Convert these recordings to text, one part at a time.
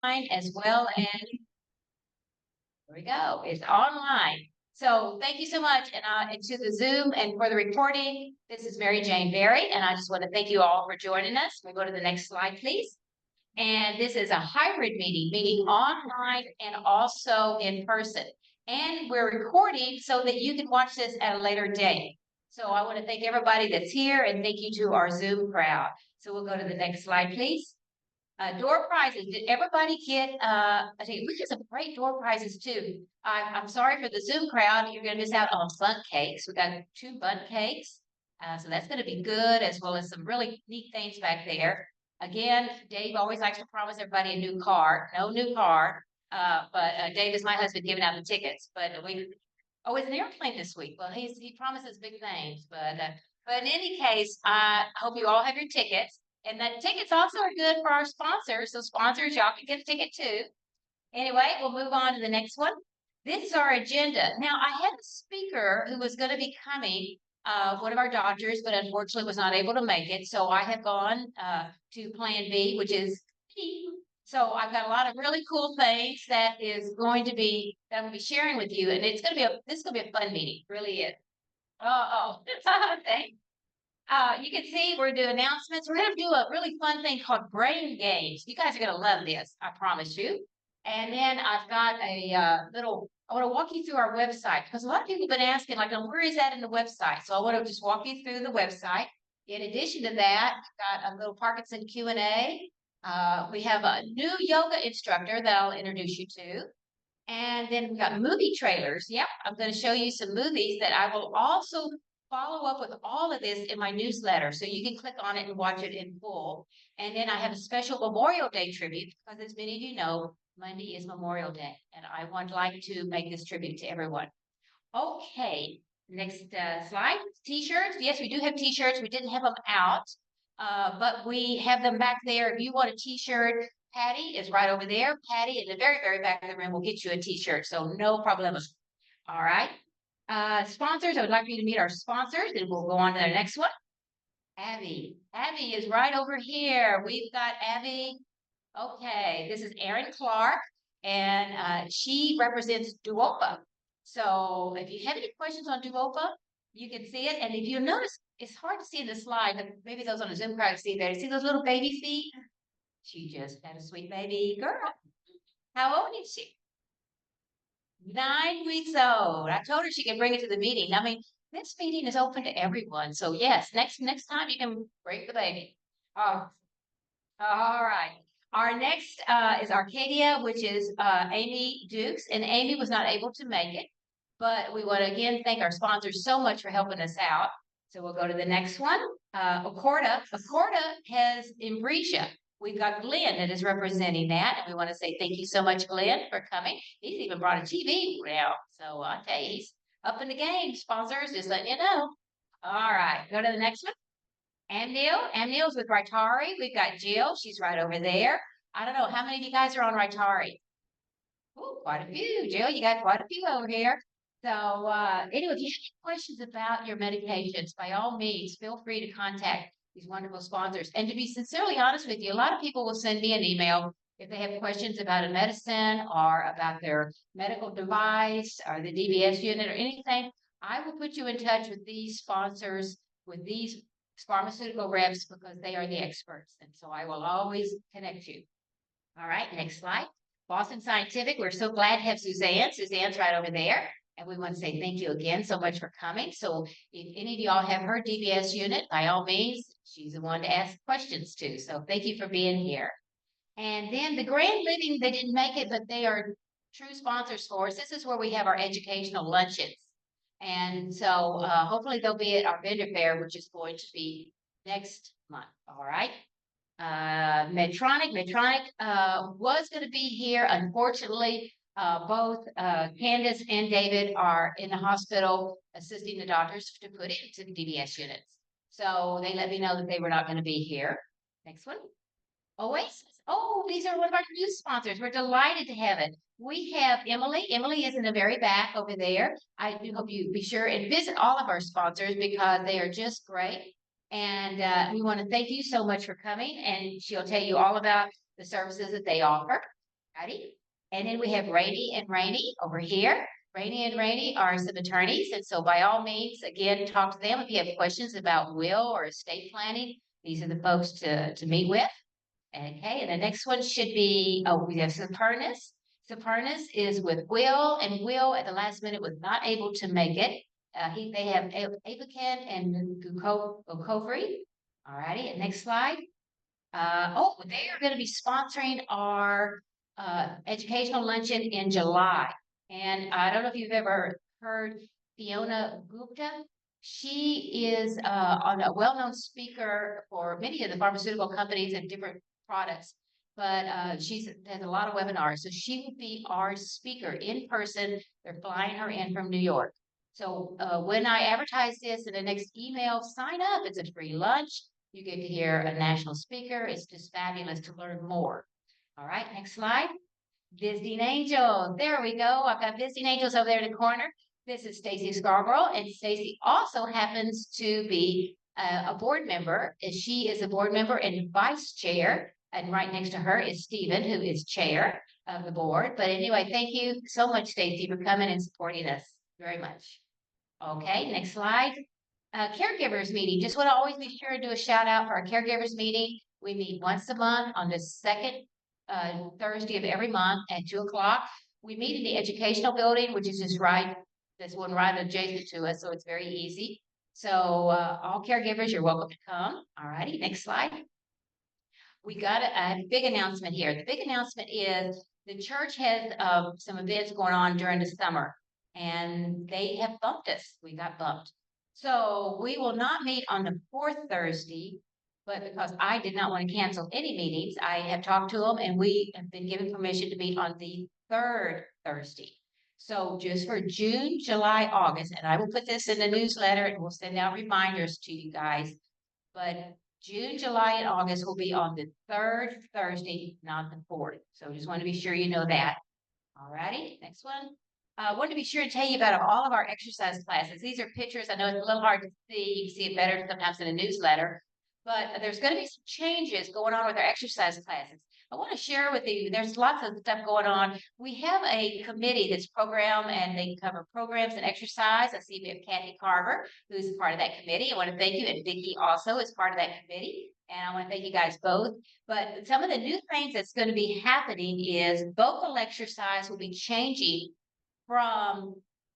as well as there we go. It's online. So thank you so much. And to the Zoom and for the recording, this is Mary Jane Berry, and I just want to thank you all for joining us. We go to the next slide, please. And this is a hybrid meeting, meeting online and also in person. And we're recording so that you can watch this at a later date. So I want to thank everybody that's here and thank you to our Zoom crowd. So we'll go to the next slide, please. Door prizes. Did everybody get? I tell you, we get some great door prizes too. I'm sorry for the Zoom crowd. You're going to miss out on bundt cakes. We got 2 bundt cakes, so that's going to be good, as well as some really neat things back there. Again, Dave always likes to promise everybody a new car. No new car, but Dave is my husband giving out the tickets. But it's an airplane this week. Well, he promises big things, but in any case, I hope you all have your tickets. And the tickets also are good for our sponsors. So sponsors, y'all can get a ticket too. Anyway, we'll move on to the next one. This is our agenda. Now, I had a speaker who was going to be coming, one of our doctors, but unfortunately was not able to make it. So I have gone to Plan B, which is me. So I've got a lot of really cool things that I'm going to be sharing with you, and this is going to be a fun meeting, really is. Thanks. You can see we're doing announcements. We're going to do a really fun thing called brain games. You guys are going to love this, I promise you. And then I've got I want to walk you through our website because a lot of people have been asking, like, where is that in the website? So I want to just walk you through the website. In addition to that, I've got a little Parkinson Q&A. We have a new yoga instructor that I'll introduce you to. And then we got movie trailers. Yep, I'm going to show you some movies that I will also follow up with all of this in my newsletter. So you can click on it and watch it in full. And then I have a special Memorial Day tribute because, as many of you know, Monday is Memorial Day. And I would like to make this tribute to everyone. Okay, next slide. T-shirts. Yes, we do have T-shirts. We didn't have them out, but we have them back there. If you want a T-shirt, Patty is right over there. Patty in the very, very back of the room will get you a T-shirt. So no problem. All right. Sponsors, I would like for you to meet our sponsors, and we'll go on to the next one. Abby. Abby is right over here. We've got Abby. Okay, this is Erin Clark, and she represents Duopa. So if you have any questions on Duopa, you can see it. And if you notice, it's hard to see in the slide, but maybe those on the Zoom crowd see there. See those little baby feet? She just had a sweet baby girl. How old is she? 9 weeks old. I told her she could bring it to the meeting. I mean, this meeting is open to everyone. So yes, next time you can bring the baby. Oh, all right. Our next is Arcadia, which is Amy Dukes, and Amy was not able to make it, but we want to again thank our sponsors so much for helping us out. So we'll go to the next one. Accorda. Accorda has Embresia. We've got Glenn that is representing that, and we want to say thank you so much, Glenn, for coming. He's even brought a TV now, so I tell you, he's up in the game. Sponsors, just letting you know. All right, go to the next one. Amneal's with Ritari. We've got Jill. She's right over there. I don't know how many of you guys are on Ritari. Oh, quite a few. Jill, you got quite a few over here. So anyway, if you have any questions about your medications, by all means, feel free to contact these wonderful sponsors. And to be sincerely honest with you, a lot of people will send me an email if they have questions about a medicine or about their medical device or the DBS unit or anything. I will put you in touch with these sponsors, with these pharmaceutical reps, because they are the experts. And so I will always connect you. All right, next slide. Boston Scientific, we're so glad to have Suzanne. Suzanne's right over there. And we want to say thank you again so much for coming. So if any of y'all have her DBS unit, by all means, she's the one to ask questions to. So thank you for being here. And then the Grand Living, they didn't make it, but they are true sponsors for us. This is where we have our educational luncheons. And so hopefully they'll be at our vendor fair, which is going to be next month. All right. Medtronic was going to be here. Unfortunately, both Candace and David are in the hospital assisting the doctors to put into the DBS units. So they let me know that they were not going to be here. Next one. Oasis. Oh, these are one of our new sponsors. We're delighted to have it. We have Emily. Emily is in the very back over there. I do hope you be sure and visit all of our sponsors because they are just great. And we want to thank you so much for coming. And she'll tell you all about the services that they offer. Ready? And then we have Rainy and Rainy over here. Rainy and Rainy are some attorneys. And so by all means, again, talk to them if you have questions about will or estate planning. These are the folks to meet with. Okay, and the next one should be, oh, we have Supernus. Supernus is with Will, and Will at the last minute was not able to make it. They have Abacan and Gukofri. All righty, and next slide. They are going to be sponsoring our educational luncheon in July. And I don't know if you've ever heard Fiona Gupta. She is a well-known speaker for many of the pharmaceutical companies and different products, but she has a lot of webinars. So she will be our speaker in person. They're flying her in from New York. So when I advertise this in the next email, sign up. It's a free lunch. You get to hear a national speaker. It's just fabulous to learn more. All right, next slide. Visiting Angels. There we go. I've got Visiting Angels over there in the corner. This is Stacy Scarborough, and Stacy also happens to be a board member. She is a board member and vice chair, and right next to her is Stephen, who is chair of the board. But anyway, thank you so much, Stacy, for coming and supporting us very much. Okay, next slide. Caregivers meeting. Just want to always be sure to do a shout out for our caregivers meeting. We meet once a month on the second Thursday of every month at 2:00. We meet in the educational building, which is just right, this one right adjacent to us, so it's very easy. So all caregivers, you're welcome to come. All righty, next slide. We got a big announcement here. The big announcement is the church has some events going on during the summer, and they have bumped us. We got bumped. So we will not meet on the fourth Thursday, but because I did not want to cancel any meetings, I have talked to them and we have been given permission to meet on the third Thursday. So just for June, July, August, and I will put this in the newsletter and we'll send out reminders to you guys. But June, July, and August will be on the third Thursday, not the fourth. So just want to be sure you know that. All righty, next one. I want to be sure to tell you about all of our exercise classes. These are pictures. I know it's a little hard to see. You can see it better sometimes in a newsletter. But there's going to be some changes going on with our exercise classes. I want to share with you, there's lots of stuff going on. We have a committee that's program and they cover programs and exercise. I see we have Kathy Carver, who's part of that committee. I want to thank you. And Vicki also is part of that committee. And I want to thank you guys both. But some of the new things that's going to be happening is vocal exercise will be changing from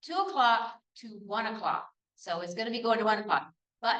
2:00 to 1:00. So it's going to be going to 1:00. But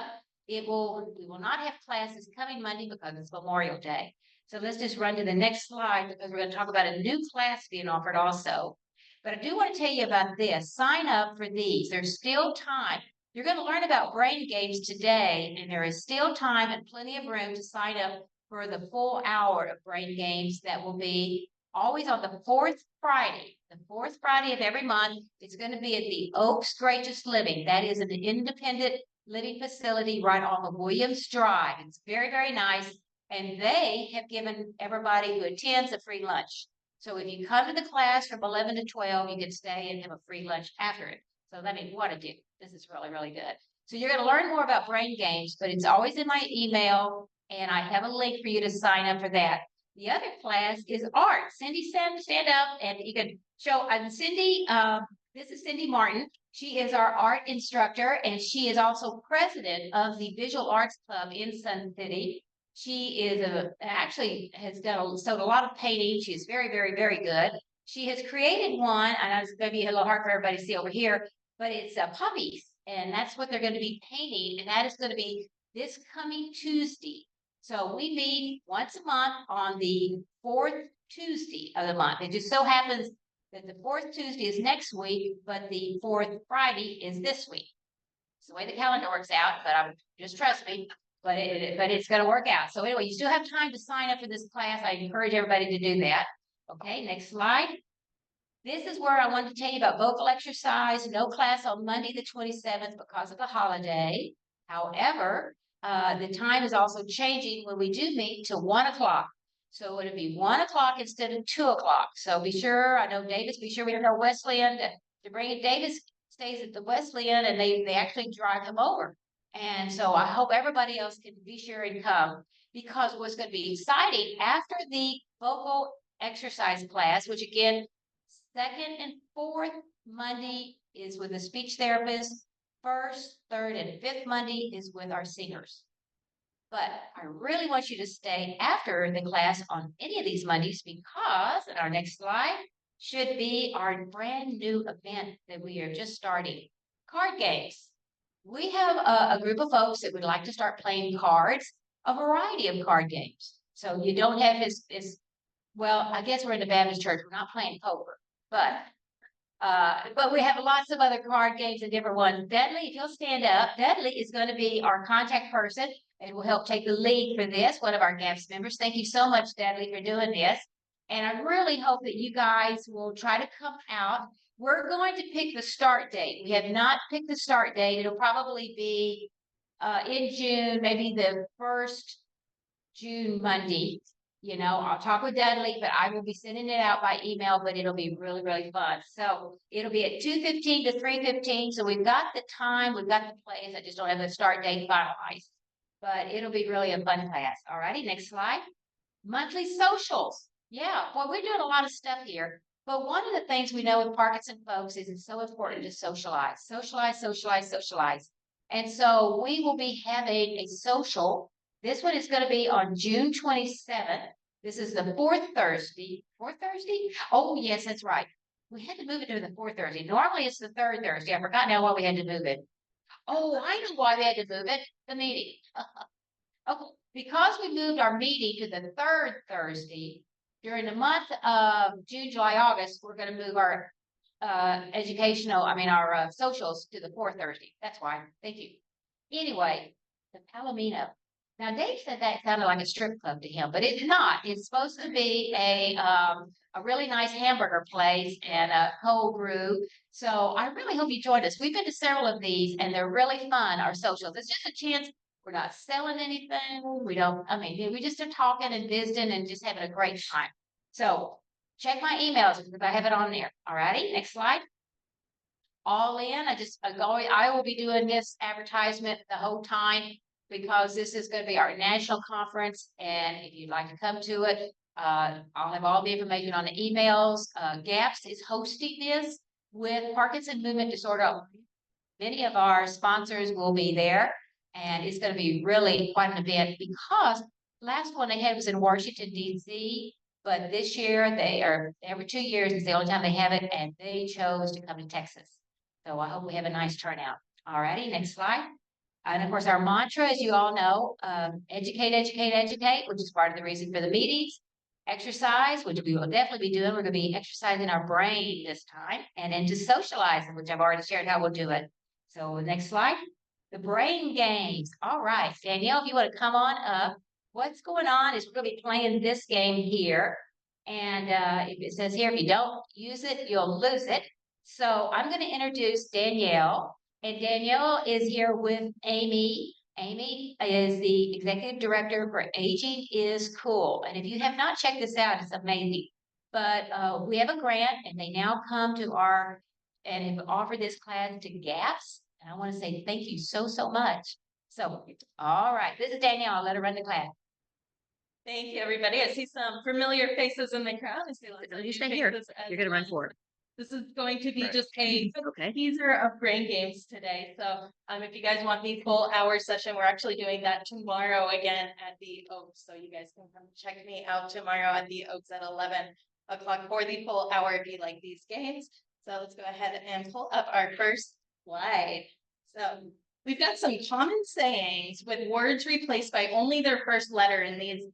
we will not have classes coming Monday because it's Memorial Day. So let's just run to the next slide because we're going to talk about a new class being offered also. But I do want to tell you about this. Sign up for these. There's still time. You're going to learn about brain games today, and there is still time and plenty of room to sign up for the full hour of brain games that will be always on the fourth Friday. The fourth Friday of every month. It's going to be at the Oaks Gracious Living. That is an independent living facility right off of Williams Drive. It's very, very nice. And they have given everybody who attends a free lunch. So if you come to the class from 11 to 12, you can stay and have a free lunch after it. So let me, what a do. This is really, really good. So you're going to learn more about brain games, but it's always in my email. And I have a link for you to sign up for that. The other class is art. Cindy, stand up and you can show, Cindy, this is Cindy Martin. She is our art instructor, and she is also president of the Visual Arts Club in Sun City. She is actually has sold a lot of painting. She's very, very, very good. She has created one, and it's going to be a little hard for everybody to see over here, but it's puppies, and that's what they're going to be painting, and that is going to be this coming Tuesday. So we meet once a month on the fourth Tuesday of the month. It just so happens that the fourth Tuesday is next week, but the fourth Friday is this week. It's the way the calendar works out, but just trust me, but it's going to work out. So anyway, you still have time to sign up for this class. I encourage everybody to do that. Okay, next slide. This is where I wanted to tell you about vocal exercise. No class on Monday the 27th because of the holiday. However, the time is also changing when we do meet to 1:00. So it'll be 1:00 instead of 2:00. So be sure, I know Davis, be sure we know Wesleyan to bring it. Davis stays at the Wesleyan and they actually drive him over. And so I hope everybody else can be sure and come because what's going to be exciting after the vocal exercise class, which again, second and fourth Monday is with the speech therapist. First, third, and fifth Monday is with our singers. But I really want you to stay after the class on any of these Mondays because our next slide should be our brand new event that we are just starting, card games. We have a group of folks that would like to start playing cards, a variety of card games. So you don't have well, I guess we're in the Baptist church. We're not playing poker, but we have lots of other card games and different ones. Dudley, if you'll stand up, Dudley is going to be our contact person and will help take the lead for this, one of our GAPS members. Thank you so much, Dudley, for doing this. And I really hope that you guys will try to come out. We're going to pick the start date. We have not picked the start date. It'll probably be in June, maybe the first June Monday. You know, I'll talk with Dudley, but I will be sending it out by email, but it'll be really, really fun. So it'll be at 2:15 to 3:15. So we've got the time, we've got the place. I just don't have the start date finalized, but it'll be really a fun class. All righty, next slide. Monthly socials. Yeah, well, we're doing a lot of stuff here. But one of the things we know with Parkinson folks is it's so important to socialize, socialize, socialize, socialize. And so we will be having a social. This one is going to be on June 27th. This is the fourth Thursday. Fourth Thursday? Oh, yes, that's right. We had to move it to the fourth Thursday. Normally it's the third Thursday. I forgot now why we had to move it. Oh, I know why we had to move it. The meeting. Okay, because we moved our meeting to the third Thursday, during the month of June, July, August, we're going to move our our socials to the fourth Thursday. That's why. Thank you. Anyway, the Palomino. Now, Dave said that sounded like a strip club to him, but it's not. It's supposed to be a really nice hamburger place and a cold brew. So I really hope you join us. We've been to several of these, and they're really fun, our socials. It's just a chance. We're not selling anything. We just are talking and visiting and just having a great time. So check my emails because I have it on there. All righty, next slide. All in. I will be doing this advertisement the whole time because this is going to be our national conference. And if you'd like to come to it, I'll have all the information on the emails. GAPS is hosting this with Parkinson Movement Disorder. Many of our sponsors will be there. And it's going to be really quite an event because last one they had was in Washington, D.C. But this year, every 2 years is the only time they have it. And they chose to come to Texas. So I hope we have a nice turnout. All righty, next slide. And of course, our mantra, as you all know, educate, educate, educate, which is part of the reason for the meetings. Exercise, which we will definitely be doing. We're going to be exercising our brain this time. And then to socialize, which I've already shared how we'll do it. So next slide. The brain games. All right, Danielle, if you want to come on up. What's going on is we're going to be playing this game here. And it says here, if you don't use it, you'll lose it. So I'm going to introduce Danielle. And Danielle is here with Amy. Amy is the executive director for Aging is Cool. And if you have not checked this out, it's amazing. But we have a grant, and they now come to and have offered this class to GAPS. And I want to say thank you so, so much. So, all right, this is Danielle. I'll let her run the class. Thank you, everybody. I see some familiar faces in the crowd. You stay here. You're going to run forward. This is going to be just a teaser of brain games today. So if you guys want the full hour session, we're actually doing that tomorrow again at the Oaks. So you guys can come check me out tomorrow at the Oaks at 11 o'clock for the full hour if you like these games. So let's go ahead and pull up our first slide. So we've got some common sayings with words replaced by only their first letter in these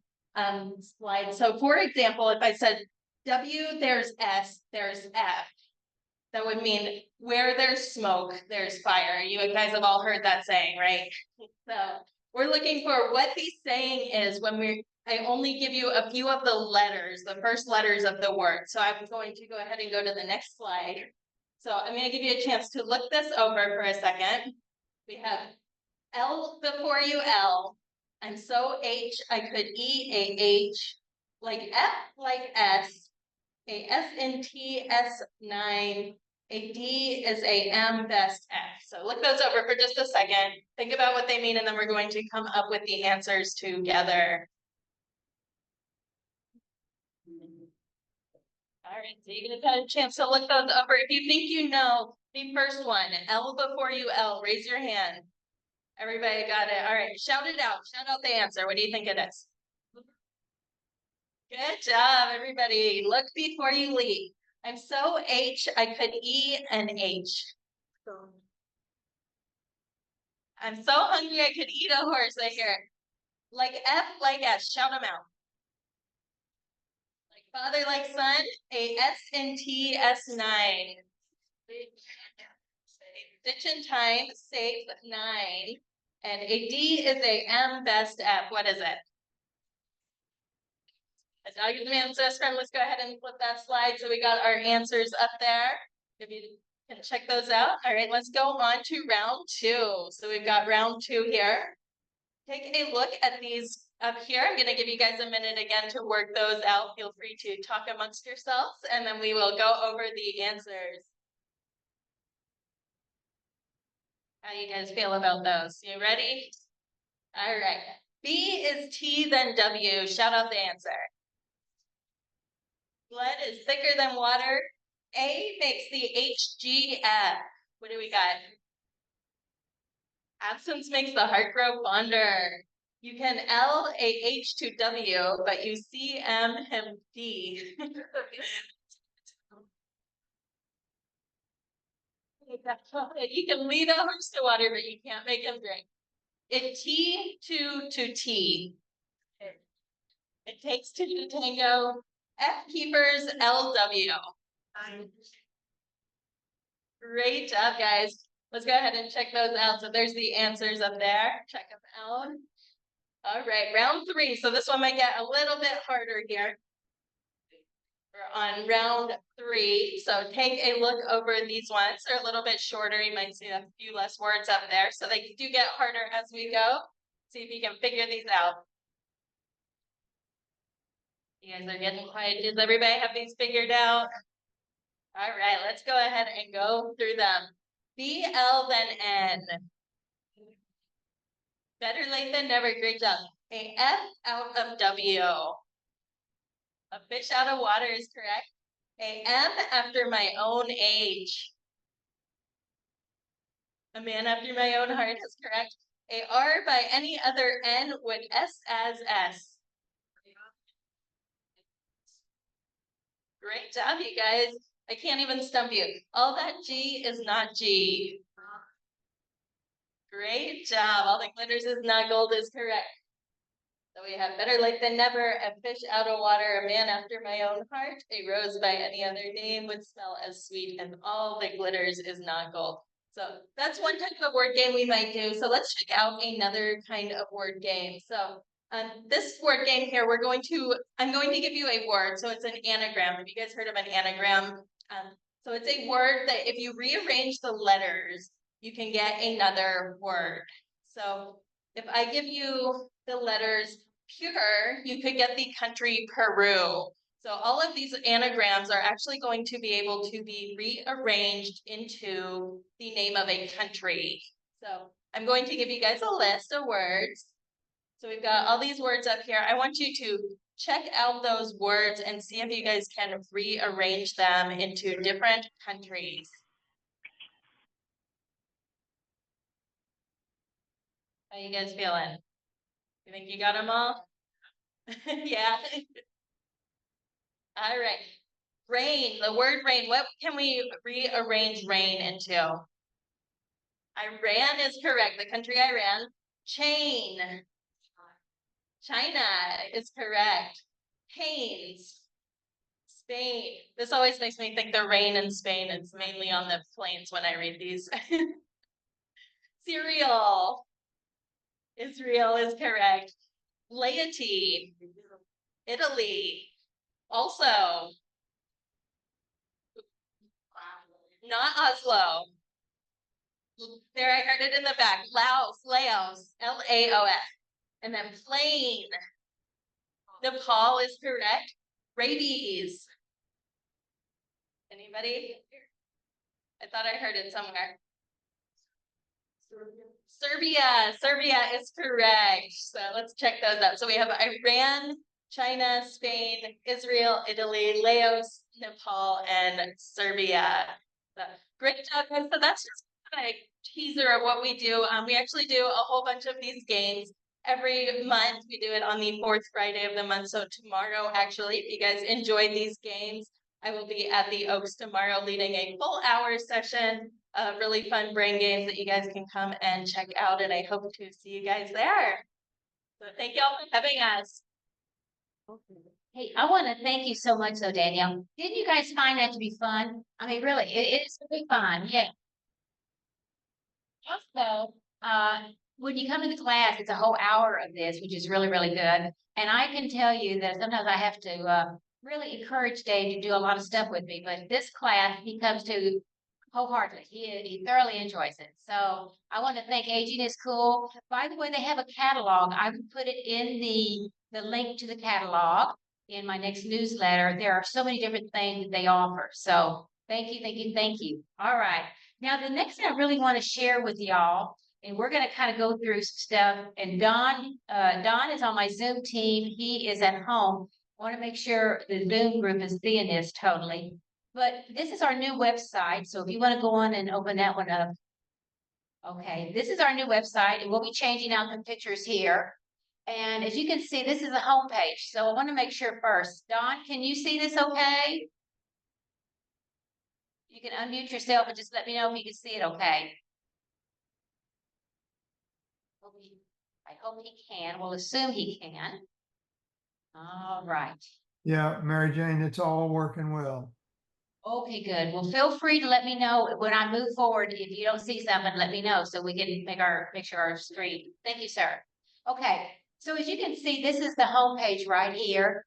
slides. So for example, if I said W, there's S, there's F. That would mean where there's smoke, there's fire. You guys have all heard that saying, right? So we're looking for what the saying is when I only give you a few of the letters, the first letters of the word. So I'm going to go ahead and go to the next slide. So I'm going to give you a chance to look this over for a second. We have L before you, L. I'm so H, I could E, a H, like F, like S, a S in T, S9, a D is a M, best F. So look those over for just a second. Think about what they mean, and then we're going to come up with the answers together. All right, so you guys had a chance to look those over. If you think you know the first one, L before you L, raise your hand. Everybody got it. All right, shout it out. Shout out the answer. What do you think it is? Good job, everybody. Look before you leap. I'm so H, I could E and H. I'm so hungry, I could eat a horse. I hear. Like F, like S. Shout them out. Like father, like son. A S and T, S9. Stitch in time, safe 9. And a D is a M, best F. What is it? A dog is a man's best friend. Let's go ahead and flip that slide. So we got our answers up there. If you can check those out. All right, let's go on to round 2. So we've got round 2 here. Take a look at these up here. I'm going to give you guys a minute again to work those out. Feel free to talk amongst yourselves, and then we will go over the answers. How do you guys feel about those? You ready? All right. B is T, then W. Shout out the answer. Blood is thicker than water. A makes the HGF. What do we got? Absence makes the heart grow fonder. You can L a H to W, but you C M him D. You can lead a horse to water, but you can't make him drink. It T to T. It takes two to tango. F keepers LW. Great job, guys. Let's go ahead and check those out. So there's the answers up there. Check them out. All right, round 3. So this one might get a little bit harder here. We're on round 3. So take a look over these ones. They're a little bit shorter. You might see a few less words up there. So they do get harder as we go. See if you can figure these out. You guys are getting quiet. Does everybody have these figured out? All right, let's go ahead and go through them. B, L, then N. Better late than never. Great job. A F out of W. A fish out of water is correct. A M after my own age. A man after my own heart is correct. A R by any other N with S as S. Great job, you guys. I can't even stump you. All that G is not G. Great job. All that glitters is not gold is correct. So we have better late than never, a fish out of water, a man after my own heart, a rose by any other name would smell as sweet, and all that glitters is not gold. So that's one type of word game we might do. So let's check out another kind of word game. So this word game here, I'm going to give you a word. So it's an anagram. Have you guys heard of an anagram? So it's a word that if you rearrange the letters, you can get another word. So if I give you the letters pure, you could get the country Peru. So all of these anagrams are actually going to be able to be rearranged into the name of a country. So I'm going to give you guys a list of words. So we've got all these words up here. I want you to check out those words and see if you guys can rearrange them into different countries. How you guys feeling? You think you got them all? Yeah. All right. Rain, the word rain. What can we rearrange rain into? Iran is correct. The country Iran. Chain. China is correct. Pains. Spain. This always makes me think the rain in Spain is mainly on the plains when I read these. Cereal. Israel is correct. Laity. Italy. Also. Not Oslo. There, I heard it in the back. Laos, Laos. And then plain. Nepal is correct. Rabies. Anybody? I thought I heard it somewhere. Serbia is correct. So let's check those out. So we have Iran, China, Spain, Israel, Italy, Laos, Nepal, and Serbia. So, great job, guys. So that's just a teaser of what we do. We actually do a whole bunch of these games every month. We do it on the fourth Friday of the month. So tomorrow, actually, if you guys enjoyed these games, I will be at the Oaks tomorrow leading a full hour session of really fun brain games that you guys can come and check out. And I hope to see you guys there. So thank y'all for having us. Hey, I want to thank you so much, though, Danielle. Didn't you guys find that to be fun? I mean, really, it's really fun. Yeah. Also, when you come to the class, it's a whole hour of this, which is really, really good. And I can tell you that sometimes I have to really encourage Dave to do a lot of stuff with me. But this class, he comes to wholeheartedly. He thoroughly enjoys it. So I want to thank Aging is Cool. By the way, they have a catalog. I would put it in the link to the catalog in my next newsletter. There are so many different things that they offer. So thank you, thank you, thank you. All right. Now, the next thing I really want to share with y'all, and we're going to kind of go through some stuff. And Don is on my Zoom team. He is at home. I want to make sure the Zoom group is seeing this totally. But this is our new website. So if you want to go on and open that one up. Okay, this is our new website, and we'll be changing out the pictures here. And as you can see, this is a home page. So I want to make sure first. Don, can you see this okay? You can unmute yourself and just let me know if you can see it okay. I hope he can. We'll assume he can. All right. Yeah, Mary Jane, it's all working well. Okay, good. Well, feel free to let me know when I move forward. If you don't see something, let me know so we can make sure our screen. Thank you, sir. Okay. So as you can see, this is the home page right here.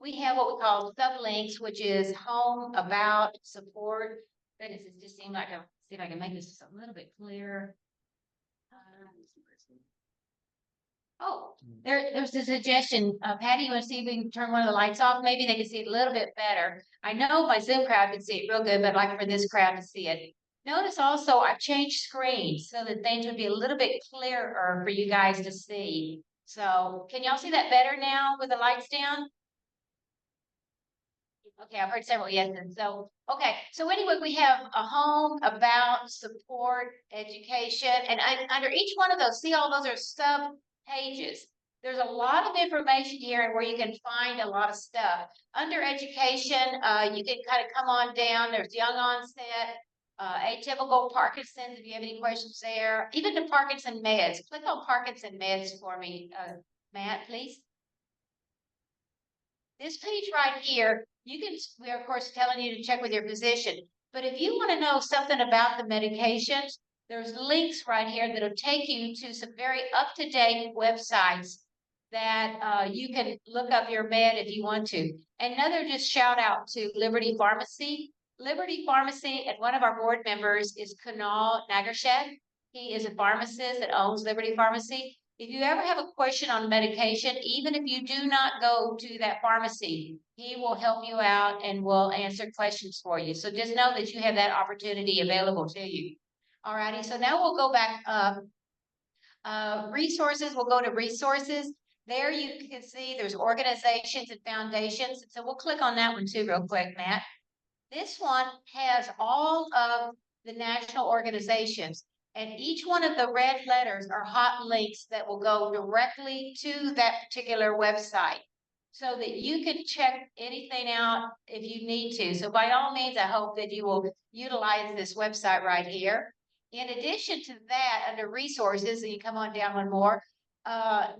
We have what we call sublinks, which is home, about, support. Goodness, it just seemed like see if I can make this just a little bit clearer. Oh, there's a suggestion. Patty, you want to see if we can turn one of the lights off? Maybe they can see it a little bit better. I know my Zoom crowd can see it real good, but I'd like for this crowd to see it. Notice also I've changed screens so that things would be a little bit clearer for you guys to see. So can y'all see that better now with the lights down? Okay, I've heard several yeses. So, okay. So anyway, we have a home, about, support, education, and under each one of those, see all those are sub pages. There's a lot of information here and where you can find a lot of stuff. Under education, you can kind of come on down. There's young onset, atypical Parkinson's, if you have any questions there. Even the Parkinson meds. Click on Parkinson meds for me, Matt, please. This page right here, we're of course telling you to check with your physician, but if you want to know something about the medications, there's links right here that'll take you to some very up-to-date websites that you can look up your med if you want to. Another just shout out to Liberty Pharmacy. Liberty Pharmacy, and one of our board members is Kunal Nagershed. He is a pharmacist that owns Liberty Pharmacy. If you ever have a question on medication, even if you do not go to that pharmacy, he will help you out and will answer questions for you. So just know that you have that opportunity available to you. All righty, so now we'll go back up. Resources, we'll go to resources. There you can see there's organizations and foundations. So we'll click on that one too real quick, Matt. This one has all of the national organizations. And each one of the red letters are hot links that will go directly to that particular website so that you can check anything out if you need to. So by all means, I hope that you will utilize this website right here. In addition to that, under resources, and you come on down one more,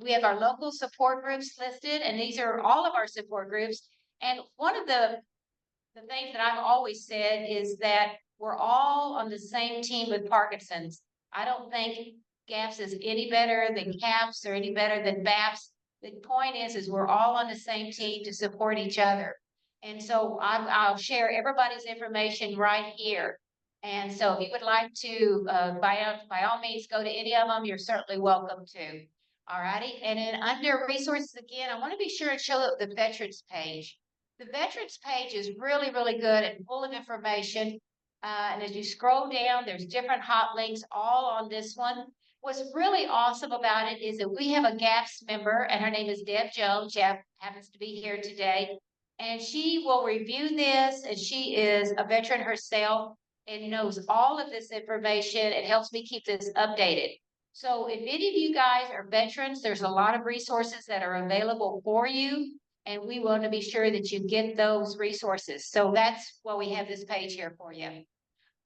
we have our local support groups listed, and these are all of our support groups. And one of the things that I've always said is that we're all on the same team with Parkinson's. I don't think GAPS is any better than CAPS or any better than BAPS. The point is we're all on the same team to support each other. And so I'll share everybody's information right here. And so if you would like to, by all means, go to any of them, you're certainly welcome to. All righty. And then under resources again, I want to be sure and show up the veterans page. The veterans page is really, really good and full of information. And as you scroll down, there's different hot links all on this one. What's really awesome about it is that we have a GAPS member, and her name is Deb Jones. Jeff happens to be here today. And she will review this, and she is a veteran herself and knows all of this information. It helps me keep this updated. So if any of you guys are veterans, there's a lot of resources that are available for you, and we want to be sure that you get those resources. So that's why we have this page here for you.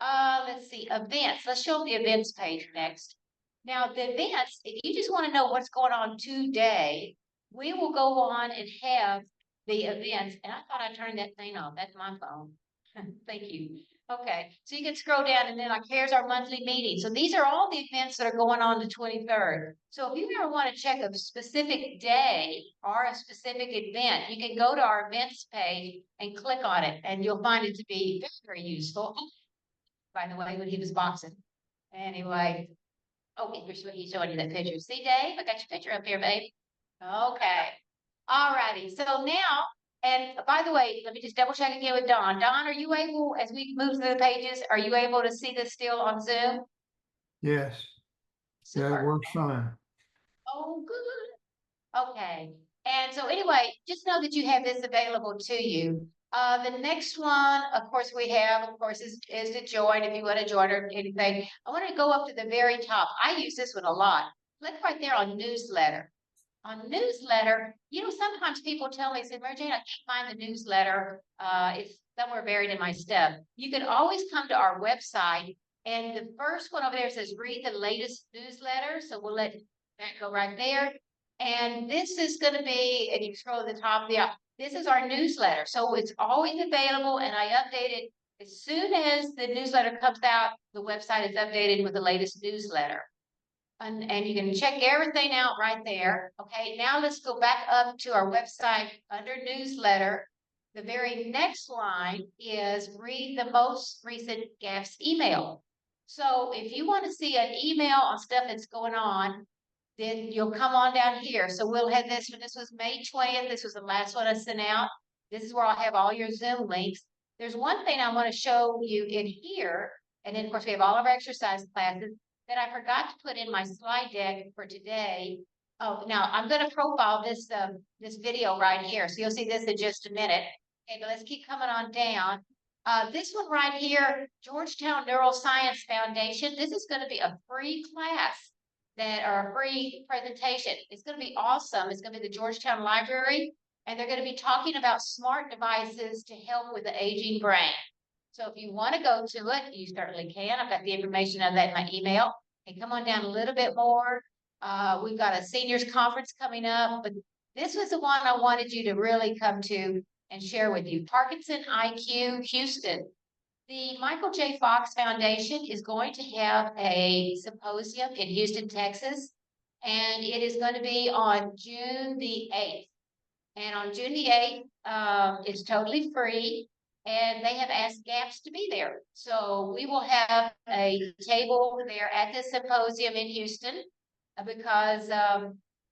Let's see, events. Let's show the events page next. Now, the events, if you just want to know what's going on today, we will go on and have the events. And I thought I turned that thing off. That's my phone. Thank you. Okay, so you can scroll down and then like here's our monthly meeting. So these are all the events that are going on the 23rd. So if you ever want to check a specific day or a specific event, you can go to our events page and click on it, and you'll find it to be very, very useful. By the way, when he was boxing. Anyway, oh, he's showing you that picture. See, Dave, I got your picture up here, babe. Okay. All righty. So now, and by the way, let me just double check again with Dawn. Dawn, are you able, as we move through the pages, are you able to see this still on Zoom? Yes, yeah, it Super. works fine. Oh, good. Okay. And so anyway, just know that you have this available to you. The next one, of course, we have, of course, is to join if you want to join or anything. I want to go up to the very top. I use this one a lot. Click right there on newsletter. On newsletter, you know, sometimes people tell me, say, Mary Jane, I can't find the newsletter. It's somewhere buried in my stuff. You can always come to our website, and the first one over there says read the latest newsletter. So we'll let that go right there. And this is going to be, and you scroll to the top, yeah, this is our newsletter. So it's always available, and I update it as soon as the newsletter comes out. The website is updated with the latest newsletter. And you can check everything out right there. Okay, now let's go back up to our website under newsletter. The very next line is read the most recent GAPS email. So if you want to see an email on stuff that's going on, then you'll come on down here. So we'll have this one. This was May 20th. This was the last one I sent out. This is where I'll have all your Zoom links. There's one thing I want to show you in here. And then of course we have all of our exercise classes that I forgot to put in my slide deck for today. Oh, now I'm going to profile this this video right here. So you'll see this in just a minute. Okay, but let's keep coming on down. This one right here, Georgetown Neuroscience Foundation. This is going to be a free class that are a free presentation. It's going to be awesome. It's going to be the Georgetown Library, and they're going to be talking about smart devices to help with the aging brain. So if you want to go to it, you certainly can. I've got the information of that in my email. And come on down a little bit more. We've got a seniors conference coming up, but this was the one I wanted you to really come to and share with you. Parkinson IQ Houston. The Michael J. Fox Foundation is going to have a symposium in Houston, Texas, and it is going to be on June the 8th. And on June the 8th, it's totally free, and they have asked GAPS to be there. So we will have a table there at the symposium in Houston because,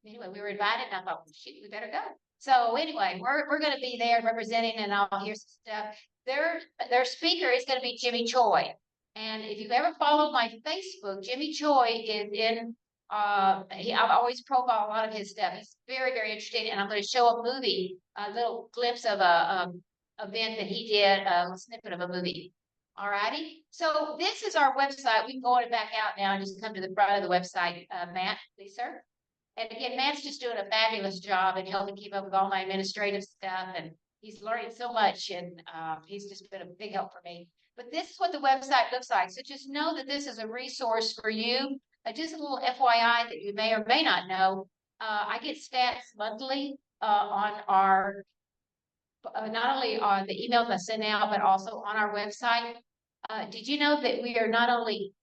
anyway, we were invited, and I thought, well, shoot, we better go. So anyway, we're going to be there representing, and I'll hear some stuff. Their speaker is going to be Jimmy Choi. And if you've ever followed my Facebook, Jimmy Choi is in, I've always profiled a lot of his stuff. He's very, very interesting. And I'm going to show a movie, a little glimpse of a event that he did, a snippet of a movie. All righty. So this is our website. We can go back out now and just come to the front of the website. Matt, please, sir. And again, Matt's just doing a fabulous job in helping keep up with all my administrative stuff, and he's learning so much, and he's just been a big help for me. But this is what the website looks like. So just know that this is a resource for you. Just a little FYI that you may or may not know. I get stats monthly on our, not only on the emails I send out, but also on our website. Did you know that we are not only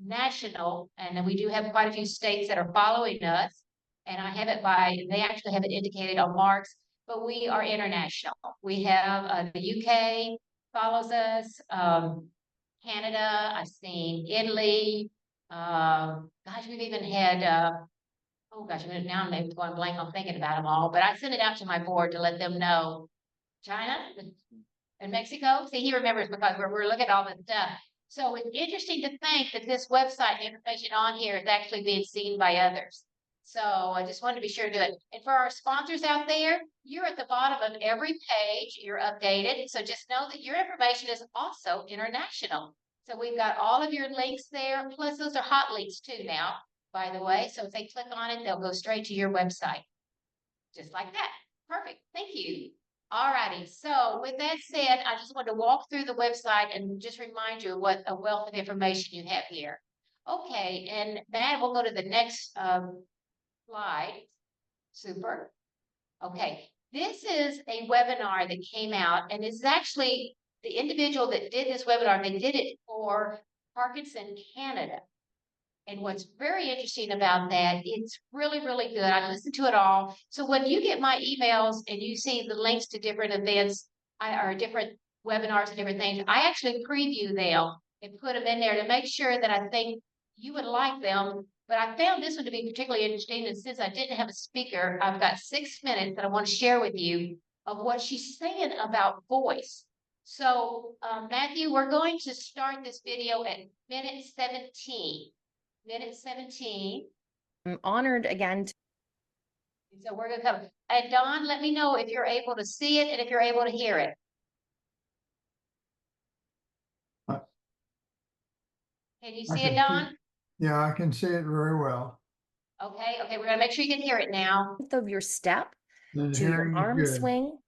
national, and then we do have quite a few states that are following us, and I have it by, they actually have it indicated on marks, but we are international. We have the UK follows us, Canada, I've seen Italy, gosh, we've even had, oh gosh, now I'm maybe going blank on thinking about them all, but I sent it out to my board to let them know. China and Mexico, see, he remembers because we're looking at all this stuff. So it's interesting to think that this website information on here is actually being seen by others. So I just wanted to be sure to do it. And for our sponsors out there, you're at the bottom of every page. You're updated. So just know that your information is also international. So we've got all of your links there. Plus, those are hot links too now, by the way. So if they click on it, they'll go straight to your website. Just like that. Perfect. Thank you. All righty. So with that said, I just want to walk through the website and just remind you what a wealth of information you have here. Okay, and Matt, we'll go to the next slide. Super. Okay, this is a webinar that came out, and it's actually the individual that did this webinar. They did it for Parkinson Canada. And what's very interesting about that, it's really, really good. I listened to it all. So when you get my emails and you see the links to different events or different webinars and different things, I actually preview them and put them in there to make sure that I think you would like them. But I found this one to be particularly interesting. And since I didn't have a speaker, I've got 6 minutes that I want to share with you of what she's saying about voice. So, Matthew, we're going to start this video at minute 17. Minute 17. I'm honored again. So we're going to come. And Dawn, let me know if you're able to see it and if you're able to hear it. Can you see it, Dawn? Yeah, I can see it very well. Okay, okay, we're going to make sure you can hear it now. Of your step, The to your hearing is arm good. swing,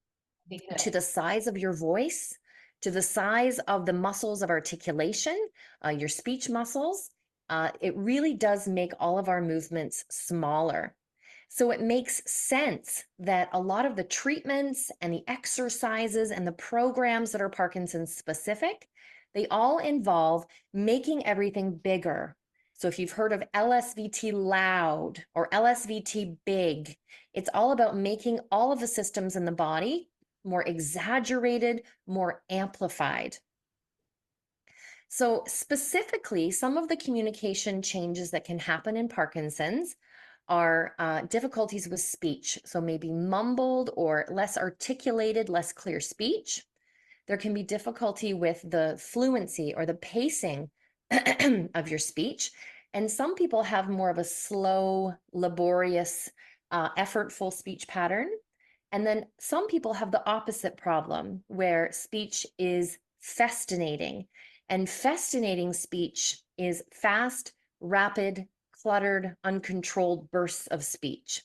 Be good. to the size of your voice, to the size of the muscles of articulation, your speech muscles. It really does make all of our movements smaller. So it makes sense that a lot of the treatments and the exercises and the programs that are Parkinson's specific, they all involve making everything bigger. So if you've heard of LSVT loud or LSVT big, it's all about making all of the systems in the body more exaggerated, more amplified. So specifically, some of the communication changes that can happen in Parkinson's are difficulties with speech. So maybe mumbled or less articulated, less clear speech. There can be difficulty with the fluency or the pacing of your speech. And some people have more of a slow, laborious, effortful speech pattern. And then some people have the opposite problem where speech is festinating. And festinating speech is fast, rapid, cluttered, uncontrolled bursts of speech.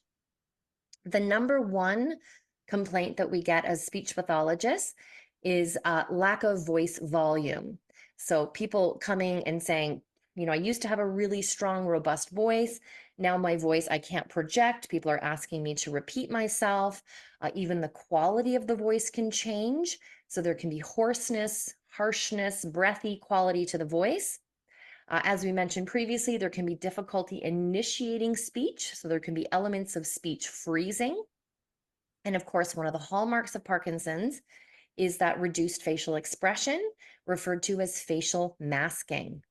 The number one complaint that we get as speech pathologists is lack of voice volume. So people coming and saying, I used to have a really strong, robust voice. Now my voice, I can't project. People are asking me to repeat myself. Even the quality of the voice can change. So there can be hoarseness, harshness, breathy quality to the voice. As we mentioned previously, there can be difficulty initiating speech. So there can be elements of speech freezing. And of course, one of the hallmarks of Parkinson's is that reduced facial expression, referred to as facial masking.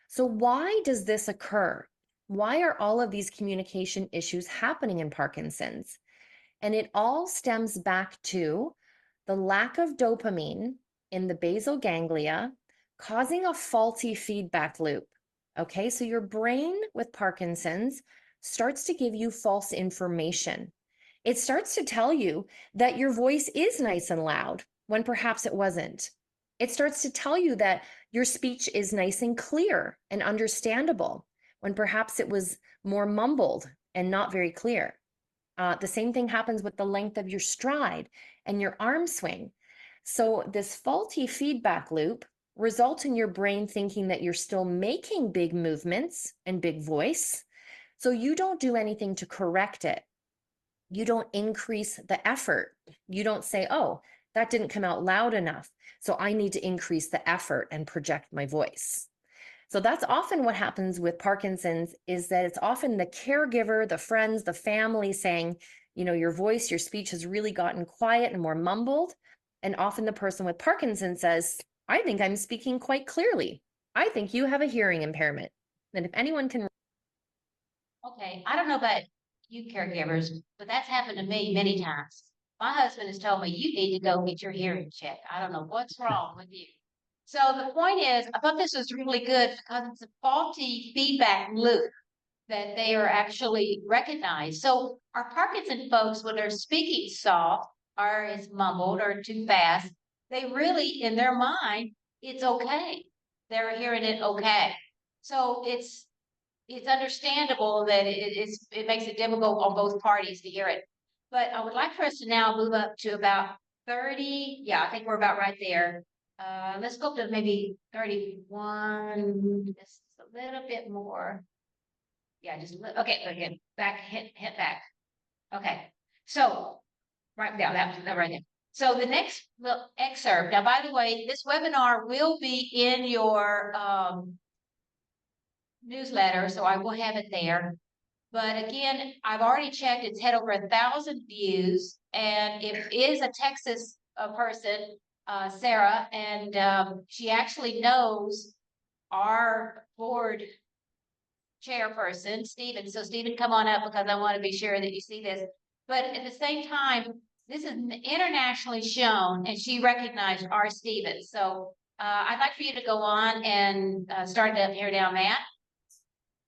So why does this occur? Why are all of these communication issues happening in Parkinson's? And it all stems back to the lack of dopamine in the basal ganglia causing a faulty feedback loop. Okay, so your brain with Parkinson's starts to give you false information. It starts to tell you that your voice is nice and loud when perhaps it wasn't. It starts to tell you that your speech is nice and clear and understandable when perhaps it was more mumbled and not very clear. The same thing happens with the length of your stride and your arm swing. So this faulty feedback loop results in your brain thinking that you're still making big movements and big voice. So you don't do anything to correct it. You don't increase the effort. You don't say, oh, that didn't come out loud enough, so I need to increase the effort and project my voice. So that's often what happens with Parkinson's, is that it's often the caregiver, the friends, the family saying, your voice, your speech has really gotten quiet and more mumbled. And often the person with Parkinson's says, I think I'm speaking quite clearly. I think you have a hearing impairment. And if anyone can. Okay, I don't know about you caregivers, but that's happened to me many times. My husband has told me you need to go get your hearing checked. I don't know what's wrong with you. So the point is, I thought this was really good because it's a faulty feedback loop that they are actually recognized. So our Parkinson folks, when they're speaking soft or is mumbled or too fast, they really, in their mind, it's okay. They're hearing it okay. So it's understandable that it makes it difficult on both parties to hear it. But I would like for us to now move up to about 30. Yeah, I think we're about right there. Let's go up to maybe 31, just a little bit more. Yeah, just okay, back, hit back. Okay, so right now that right there. So the next little excerpt. Now, by the way, this webinar will be in your newsletter, so I will have it there. But again, I've already checked, it's had over 1,000 views, and it is a Texas person, Sarah, and she actually knows our board chairperson, Stephen. So Stephen, come on up because I want to be sure that you see this. But at the same time, this is internationally shown, and she recognized our Stephen. So I'd like for you to go on and start up here now, Matt.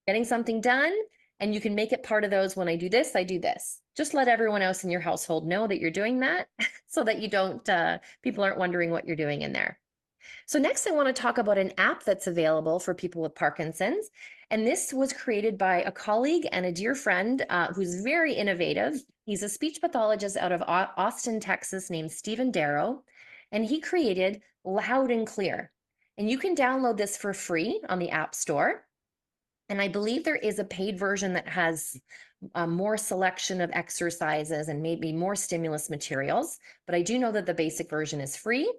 Getting something done, and you can make it part of those. When I do this, I do this. Just let everyone else in your household know that you're doing that so that you don't, people aren't wondering what you're doing in there. So next I want to talk about an app that's available for people with Parkinson's. And this was created by a colleague and a dear friend who's very innovative. He's a speech pathologist out of Austin, Texas, named Stephen Darrow. And he created Loud and Clear. And you can download this for free on the App Store. And I believe there is a paid version that has more selection of exercises and maybe more stimulus materials. But I do know that the basic version is free.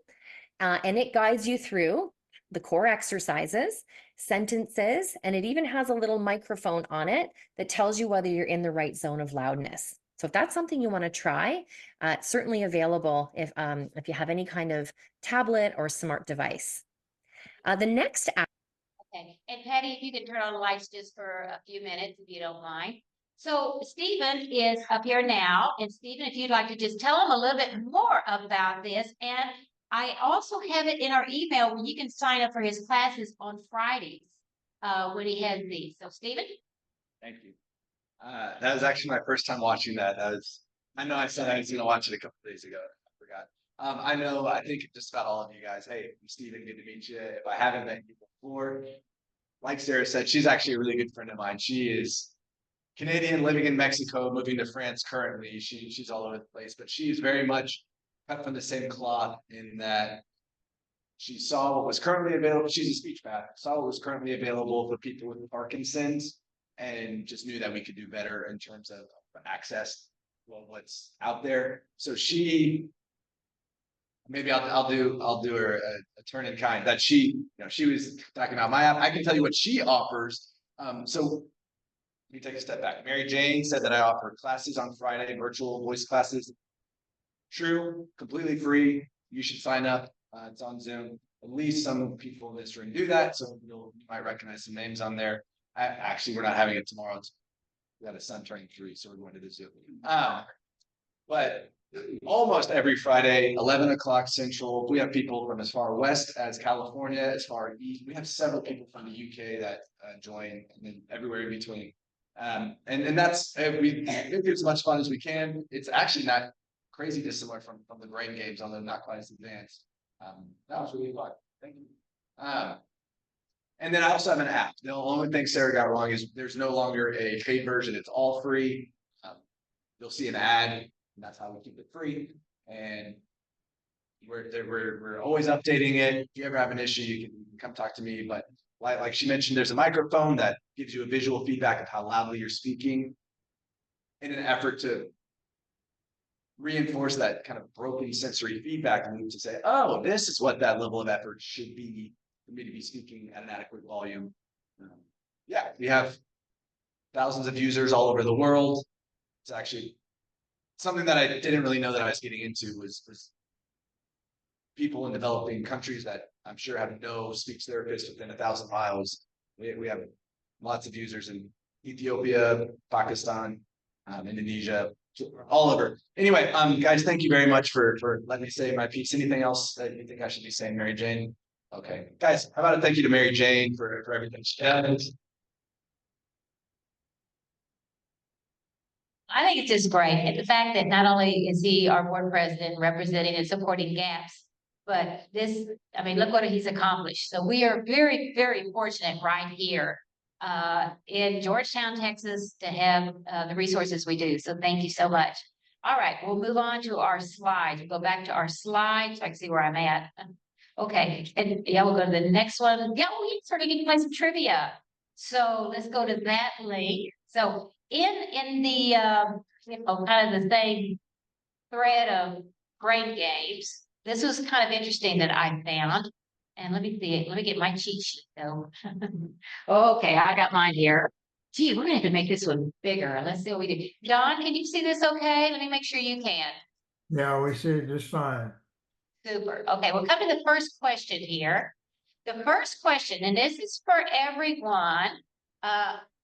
And it guides you through the core exercises, sentences, and it even has a little microphone on it that tells you whether you're in the right zone of loudness. So if that's something you want to try, it's certainly available if you have any kind of tablet or smart device. The next app. Okay, and Patty, if you could turn on the lights just for a few minutes, if you don't mind. So Stephen is up here now, and Stephen, if you'd like to just tell him a little bit more about this, and I also have it in our email where you can sign up for his classes on Fridays when he has these. So Stephen? Thank you. That was actually my first time watching that. I know I said I was going to watch it a couple days ago. I forgot. I think just about all of you guys. Hey, I'm Steven, good to meet you. If I haven't met you before, like Sarah said, she's actually a really good friend of mine. She is Canadian, living in Mexico, moving to France currently. She's all over the place, but she's very much cut from the same cloth in that she saw what was currently available. She's a speech path, saw what was currently available for people with Parkinson's, and just knew that we could do better in terms of access, what's out there. So maybe I'll do her a turn in kind. That she was talking about my app. I can tell you what she offers. So let me take a step back. Mary Jane said that I offer classes on Friday, virtual voice classes. True, completely free. You should sign up. It's on Zoom. At least some people in this room do that, so you might recognize some names on there. Actually, we're not having it tomorrow. We got a son turning 3, so we're going to do Zoom. But almost every Friday, 11 o'clock Central, we have people from as far west as California, as far east. We have several people from the UK that join, and then everywhere in between. And that's we do as much fun as we can. It's actually not crazy dissimilar from the brain games, although not quite as advanced. That was really fun. Thank you. And then I also have an app. The only thing Sarah got wrong is there's no longer a paid version. It's all free. You'll see an ad, and that's how we keep it free. And we're always updating it. If you ever have an issue, you can come talk to me. But like she mentioned, there's a microphone that gives you a visual feedback of how loudly you're speaking in an effort to reinforce that kind of broken sensory feedback loop to say, oh, this is what that level of effort should be for me to be speaking at an adequate volume. Yeah, we have thousands of users all over the world. It's actually something that I didn't really know that I was getting into was people in developing countries that I'm sure have no speech therapist within 1,000 miles. We have lots of users in Ethiopia, Pakistan, Indonesia, all over. Anyway, guys, thank you very much for letting me say my piece. Anything else that you think I should be saying, Mary Jane? Okay, guys, how about a thank you to Mary Jane for everything she does? I think it's just great. And the fact that not only is he our board president representing and supporting gaps, but this, I mean, look what he's accomplished. So we are very, very fortunate right here in Georgetown, Texas, to have the resources we do. So thank you so much. All right, we'll move on to our slides. We'll go back to our slides so I can see where I'm at. Okay, and yeah, we'll go to the next one. Yeah, we started getting to play some trivia. So let's go to that link. So in the kind of the same thread of brain games, this was kind of interesting that I found. And let me see it. Let me get my cheat sheet though. Okay, I got mine here. Gee, we're gonna have to make this one bigger. Let's see what we do. Don, can you see this okay? Let me make sure you can. Yeah, we see it just fine. Super. Okay, we'll come to the first question here. The first question, and this is for everyone.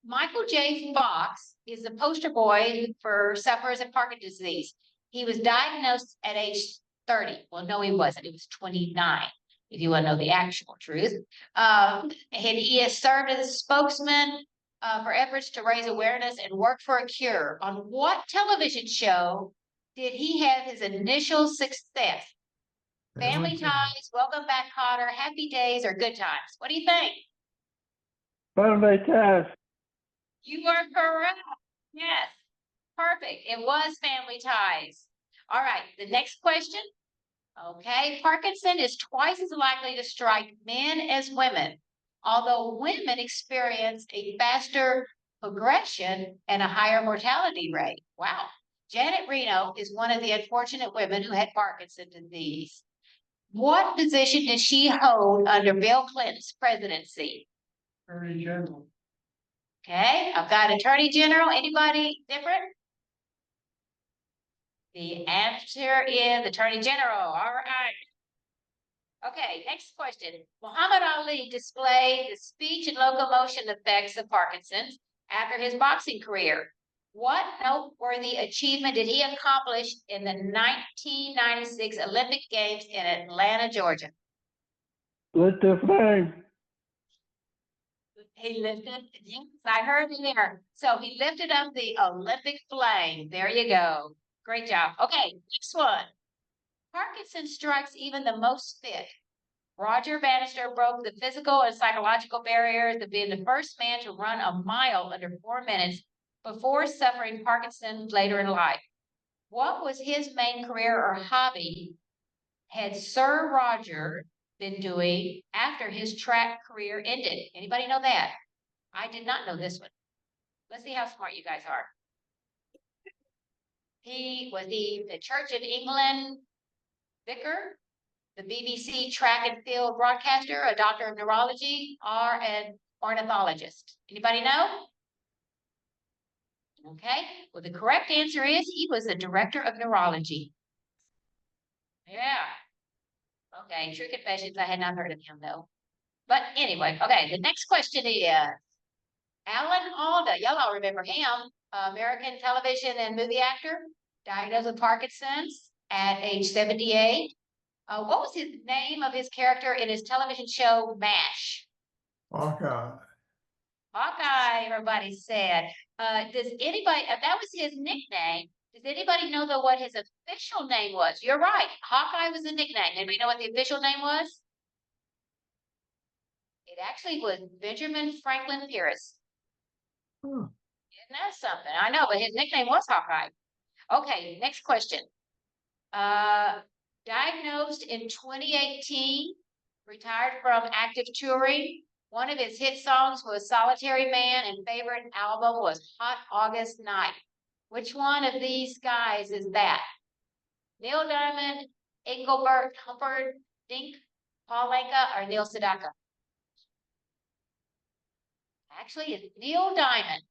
Michael J. Fox is the poster boy for sufferers of Parkinson's disease. He was diagnosed at age 30. Well, no, he wasn't. It was 29, if you want to know the actual truth. And he has served as a spokesman for efforts to raise awareness and work for a cure. On what television show did he have his initial success? Family Ties, Welcome Back, Cotter, Happy Days, or Good Times? What do you think? Family Ties. You are correct. Yes, perfect. It was Family Ties. All right, the next question. Okay, Parkinson is twice as likely to strike men as women, although women experience a faster progression and a higher mortality rate. Wow. Janet Reno is one of the unfortunate women who had Parkinson's disease. What position did she hold under Bill Clinton's presidency? Attorney General. Okay, I've got Attorney General. Anybody different? The answer is Attorney General. All right. Okay, next question. Muhammad Ali displayed the speech and locomotion effects of Parkinson's after his boxing career. What noteworthy achievement did he accomplish in the 1996 Olympic Games in Atlanta, Georgia? Lit the flame. He lifted, yes, I heard it there. So he lifted up the Olympic flame. There you go. Great job. Okay, next one. Parkinson strikes even the most fit. Roger Bannister broke the physical and psychological barriers of being the first man to run a mile under 4 minutes before suffering Parkinson later in life. What was his main career or hobby had Sir Roger been doing after his track career ended? Anybody know that? I did not know this one. Let's see how smart you guys are. He was the Church of England vicar, the BBC track and field broadcaster, a doctor of neurology, or an ornithologist. Anybody know? Okay, well, the correct answer is he was the director of neurology. Yeah. Okay, true confessions, I had not heard of him though. But anyway, okay, the next question is Alan Alda. Y'all all remember him, American television and movie actor, diagnosed with Parkinson's at age 78. What was his name of his character in his television show MASH? Hawkeye. Hawkeye, everybody said. Does anybody, if that was his nickname, does anybody know though what his official name was? You're right, Hawkeye was a nickname. Anybody know what the official name was? It actually was Benjamin Franklin Pierce. Hmm. Isn't that something? I know, but his nickname was Hawkeye. Okay, next question. Diagnosed in 2018, retired from active touring. One of his hit songs was Solitary Man, and favorite album was Hot August Night. Which one of these guys is that? Neil Diamond, Engelbert Humperdinck, Paul Anka, or Neil Sedaka? Actually, it's Neil Diamond.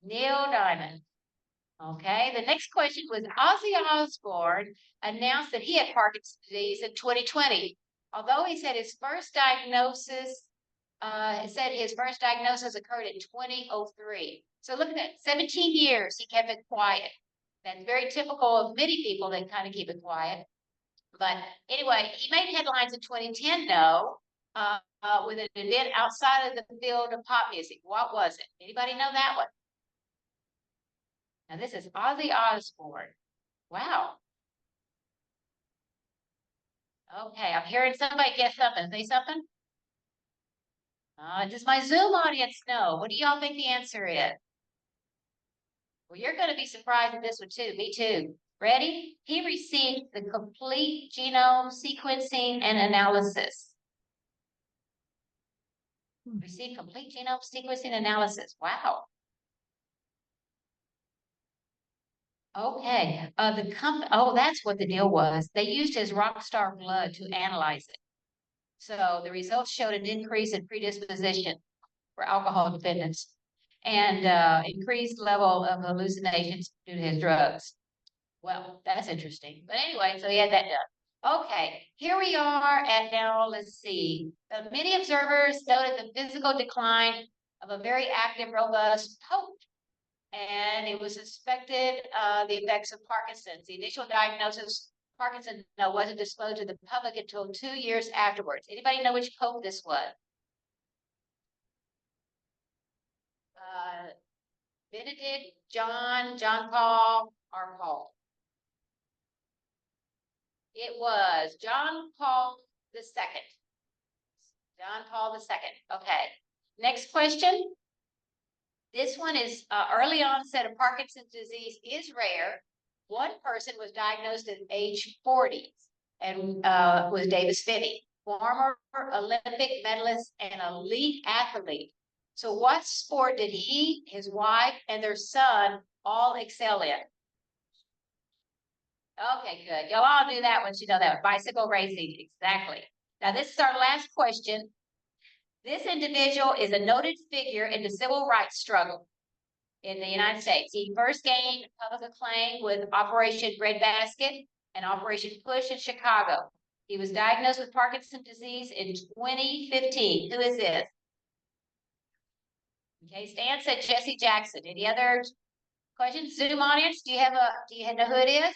Neil Diamond. Okay, the next question was Ozzy Osbourne announced that he had Parkinson's disease in 2020. Although he said his first diagnosis occurred in 2003. So look at that, 17 years he kept it quiet. That's very typical of many people that kind of keep it quiet. But anyway, he made headlines in 2010 though, with an event outside of the field of pop music. What was it? Anybody know that one? Now this is Ozzy Osbourne. Wow. Okay, I'm hearing somebody guess something. Say something. Does my Zoom audience know? What do y'all think the answer is? Well, you're going to be surprised at this one too. Me too. Ready? He received the complete genome sequencing and analysis. Received complete genome sequencing analysis. Wow. Okay. That's what the deal was. They used his rock star blood to analyze it. So the results showed an increase in predisposition for alcohol dependence and increased level of hallucinations due to his drugs. Well, that's interesting. But anyway, so he had that done. Okay, here we are at now, let's see. Many observers noted the physical decline of a very active, robust Pope. And it was suspected the effects of Parkinson's. The initial diagnosis Parkinson wasn't disclosed to the public until 2 years afterwards. Anybody know which Pope this was? Benedict, John Paul, or Paul? It was John Paul II. John Paul II. Okay. Next question. This one is early onset of Parkinson's disease is rare. One person was diagnosed at age 40 and was Davis Finney, former Olympic medalist and elite athlete. So what sport did he, his wife, and their son all excel in? Okay, good. Y'all all knew that once you know that. Bicycle racing, exactly. Now this is our last question. This individual is a noted figure in the civil rights struggle in the United States. He first gained public acclaim with Operation Breadbasket and Operation Push in Chicago. He was diagnosed with Parkinson's disease in 2015. Who is this? Okay, Stan said Jesse Jackson. Any other questions? Zoom audience, do you know who it is?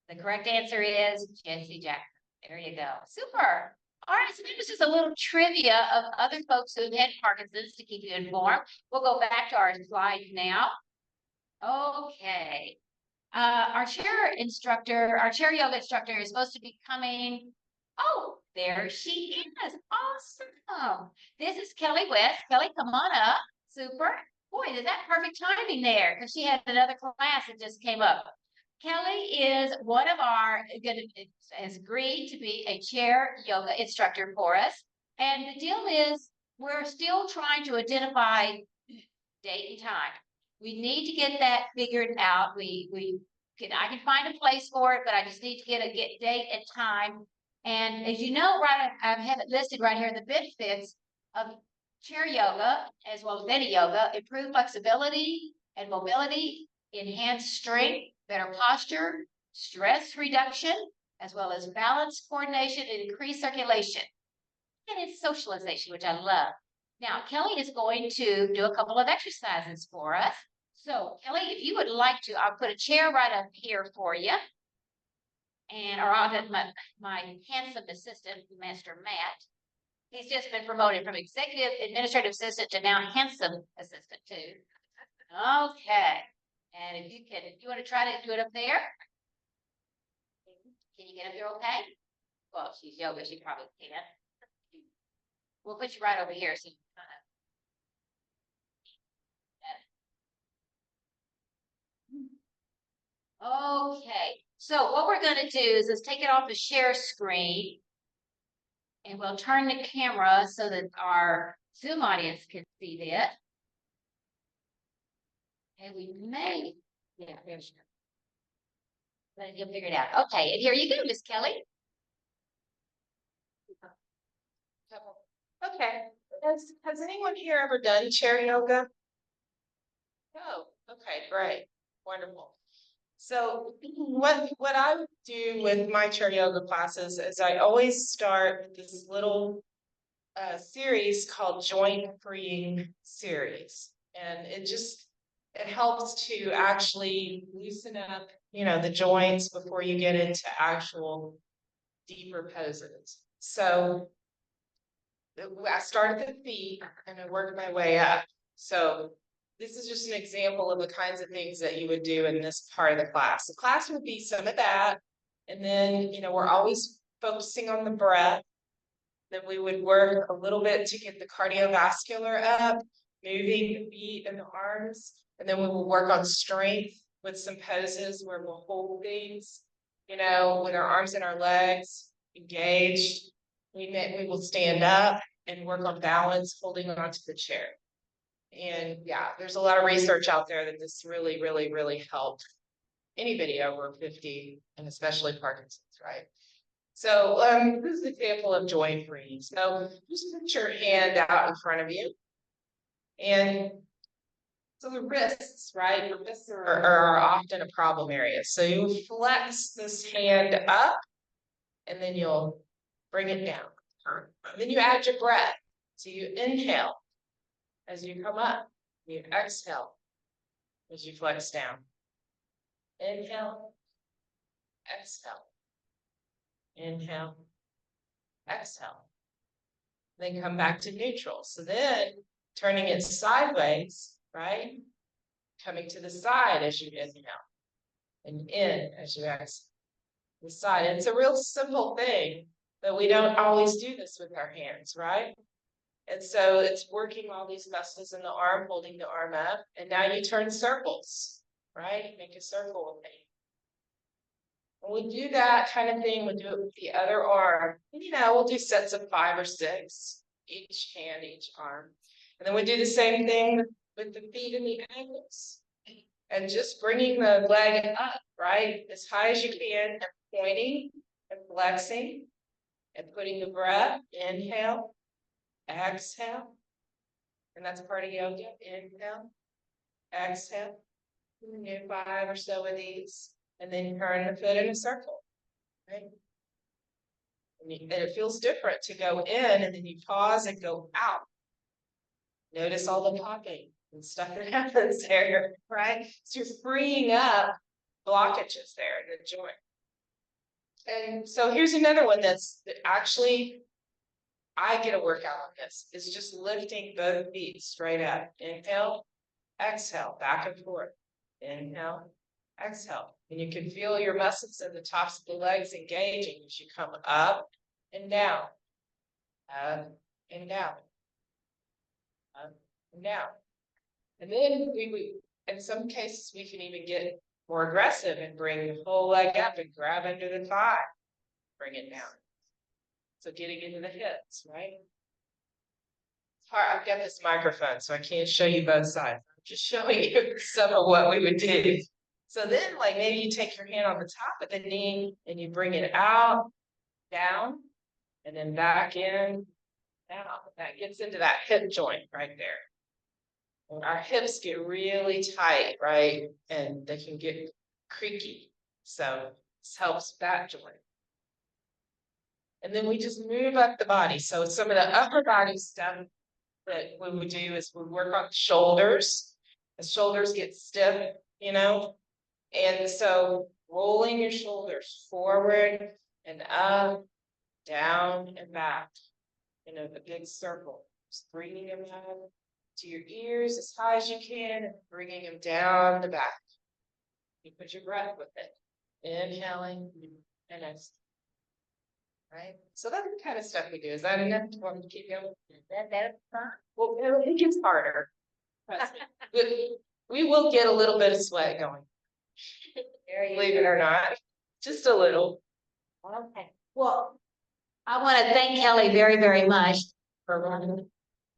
The correct answer is Jesse Jackson. There you go. Super. All right, so that was just a little trivia of other folks who've had Parkinson's to keep you informed. We'll go back to our slides now. Okay. Our chair yoga instructor is supposed to be coming. Oh, there she is. Awesome. This is Kelly West. Kelly, come on up. Super. Boy, is that perfect timing there because she had another class that just came up. Kelly is one of has agreed to be a chair yoga instructor for us. And the deal is we're still trying to identify date and time. We need to get that figured out. I can find a place for it, but I just need to get date and time. And as you know, right, I have it listed right here, the benefits of chair yoga, as well as any yoga, improve flexibility and mobility, enhance strength, better posture, stress reduction, as well as balance, coordination, and increased circulation. And it's socialization, which I love. Now, Kelly is going to do a couple of exercises for us. So, Kelly, if you would like to, I'll put a chair right up here for you. Or I'll have my handsome assistant, Master Matt. He's just been promoted from executive administrative assistant to now handsome assistant too. Okay. And if you want to try to do it up there? Can you get up there okay? Well, she's yoga, she probably can. We'll put you right over here so you can Okay, so what we're going to do is let's take it off the share screen and we'll turn the camera so that our Zoom audience can see this. And we may, yeah, there's let you figure it out. Okay, and here you go, Miss Kelly. Okay. Has anyone here ever done chair yoga? Oh, okay, great. Wonderful. So what I would do with my chair yoga classes is I always start with this little series called joint freeing series. And it just it helps to actually loosen up, the joints before you get into actual deeper poses. So I start at the feet and I work my way up. So this is just an example of the kinds of things that you would do in this part of the class. The class would be some of that. And then, we're always focusing on the breath. Then we would work a little bit to get the cardiovascular up, moving the feet and the arms. And then we will work on strength with some poses where we'll hold things, with our arms and our legs engaged. We will stand up and work on balance, holding onto the chair. And yeah, there's a lot of research out there that this really, really, really helped anybody over 50, and especially Parkinson's, right? So this is an example of joint freeing. So just put your hand out in front of you. And so the wrists, right? The wrists are often a problem area. So you flex this hand up and then you'll bring it down. And then you add your breath. So you inhale as you come up. You exhale as you flex down. Inhale, exhale. Inhale, exhale. Then come back to neutral. So then turning it sideways, right? Coming to the side as you inhale and in as you exhale. The side. And it's a real simple thing, but we don't always do this with our hands, right? And so it's working all these muscles in the arm, holding the arm up. And now you turn circles, right? Make a circle with me. When we do that kind of thing, we'll do it with the other arm. And, we'll do sets of 5 or 6, each hand, each arm. And then we do the same thing with the feet and the ankles. And just bringing the leg up, right? As high as you can, and pointing and flexing and putting the breath, inhale, exhale. And that's part of yoga. Inhale, exhale. And do 5 or so of these. And then turn the foot in a circle, right? And it feels different to go in and then you pause and go out. Notice all the popping and stuff that happens there, right? So you're freeing up blockages there in the joint. And so here's another one that actually I get a workout on this. It's just lifting both feet straight up. Inhale, exhale, back and forth. Inhale, exhale. And you can feel your muscles in the tops of the legs engaging as you come up and down, up and down, up and down. And then in some cases, we can even get more aggressive and bring the whole leg up and grab under the thigh, bring it down. So getting into the hips, right? It's hard. I've got this microphone, so I can't show you both sides. I'm just showing you some of what we would do. So then, maybe you take your hand on the top of the knee and you bring it out, down, and then back in, down. That gets into that hip joint right there. And our hips get really tight, right? And they can get creaky. So this helps that joint. And then we just move up the body. So some of the upper body stuff that we would do is we work on the shoulders. The shoulders get stiff, And so rolling your shoulders forward and up, down and back in a big circle. Just bringing them up to your ears as high as you can and bringing them down the back. You put your breath with it. Inhaling and exhaling. Right? So that's the kind of stuff we do. Is that enough to keep going? That's fine. Well, it gets harder. We will get a little bit of sweat going. Believe it or not, just a little. Okay. Well, I want to thank Kelly very, very much for running.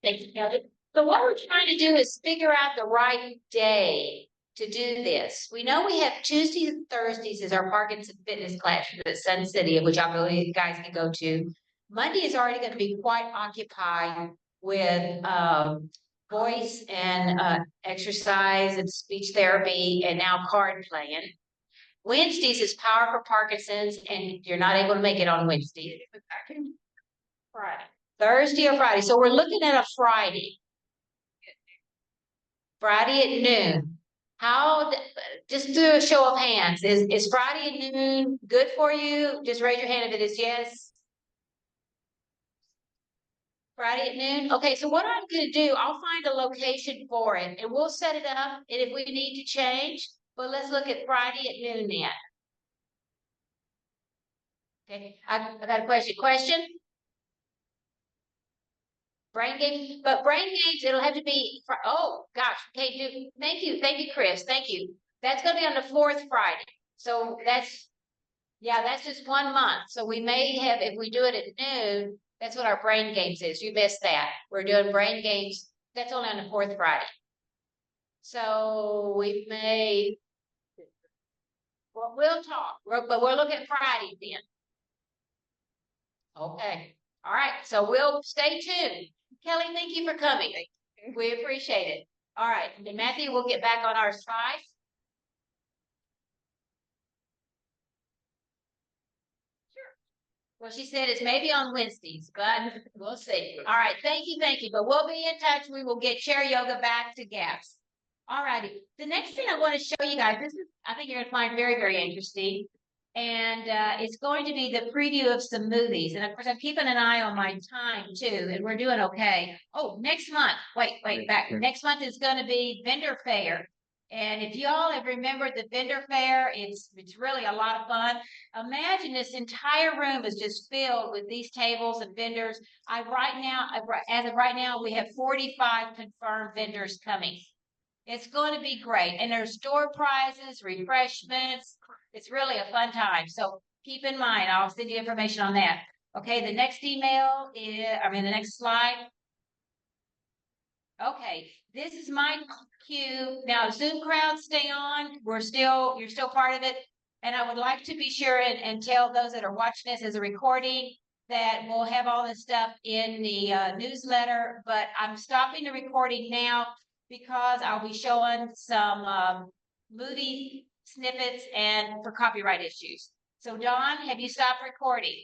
Thanks, Kelly. So what we're trying to do is figure out the right day to do this. We know we have Tuesdays and Thursdays is our Parkinson fitness class at Sun City, which I believe you guys can go to. Monday is already going to be quite occupied with voice and exercise and speech therapy and now card playing. Wednesdays is Power for Parkinson's, and you're not able to make it on Wednesday. Friday. Thursday or Friday. So we're looking at a Friday. Friday at noon. How, just do a show of hands. Is Friday at noon good for you? Just raise your hand if it is yes. Friday at noon? Okay, so what I'm gonna do, I'll find a location for it and we'll set it up. And if we need to change, but let's look at Friday at noon then. Okay, I got a question. Question? Brain games, but brain games, it'll have to be, oh, gosh, okay, thank you, Chris, thank you. That's gonna be on the fourth Friday, so that's, yeah, that's just 1 month, so we may have, if we do it at noon, that's what our brain games is, you missed that. We're doing brain games, that's only on the fourth Friday. So we may, well, we'll talk, but we're looking at Friday then. Okay, all right, so we'll stay tuned. Kelly, thank you for coming. We appreciate it. All right, and then Matthew, we'll get back on our slides. Sure. Well, she said it's maybe on Wednesdays, but we'll see. All right, thank you. But we'll be in touch. We will get chair yoga back to gaps. All righty. The next thing I want to show you guys, this is, I think you're gonna find very, very interesting. And it's going to be the preview of some movies. And of course, I'm keeping an eye on my time too, and we're doing okay. Oh, next month, wait, back. Next month is going to be vendor fair. And if y'all have remembered the vendor fair, it's really a lot of fun. Imagine this entire room is just filled with these tables and vendors. As of right now, we have 45 confirmed vendors coming. It's going to be great. And there's door prizes, refreshments. It's really a fun time. So keep in mind, I'll send you information on that. Okay, the next the next slide. Okay, this is my cue. Now, Zoom crowd, stay on. You're still part of it. And I would like to be sure and tell those that are watching this as a recording that we'll have all this stuff in the newsletter, but I'm stopping the recording now because I'll be showing some movie snippets and for copyright issues. So Dawn, have you stopped recording?